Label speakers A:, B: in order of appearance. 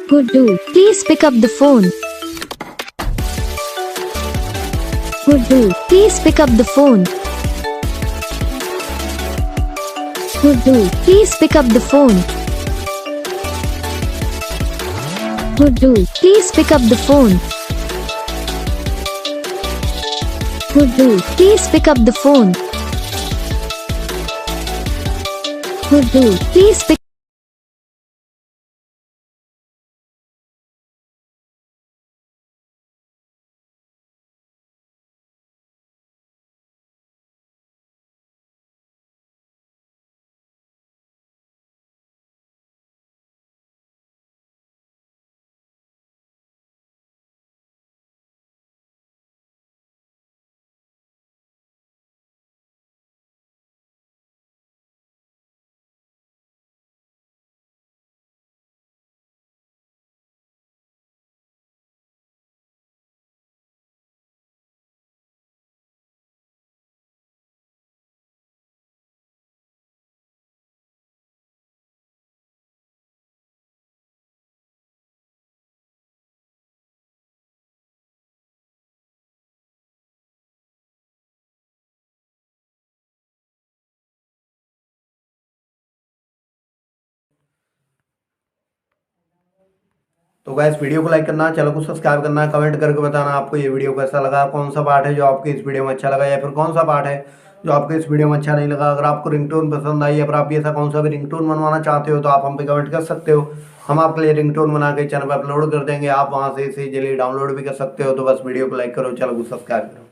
A: Guddu, please pick up the phone. Guddu, please pick up the phone. Guddu, please pick up the phone. Guddu, please pick up the phone. Guddu, please pick up the phone. Guddu, please pick
B: तो guys video को like करना, channel को subscribe करना, comment करके बताना आपको ये video कैसा लगा, कौन सा पार्ट है जो आपको इस वीडियो में अच्छा लगा या फिर कौन सा पार्ट है जो आपको इस वीडियो में अच्छा नहीं लगा। अगर आपको रिंगटोन पसंद आई या फिर आप ऐसा कौन सा भी रिंगटोन बनवाना चाहते हो तो आप हम पे कमेंट कर सकते हो। हम आपके लिए रिंगटोन बना के चैनल पर अपलोड कर देंगे, आप वहाँ से इसे इजीली डाउनलोड भी कर सकते हो। तो बस वीडियो को लाइक करो, चैनल को सब्सक्राइब करो।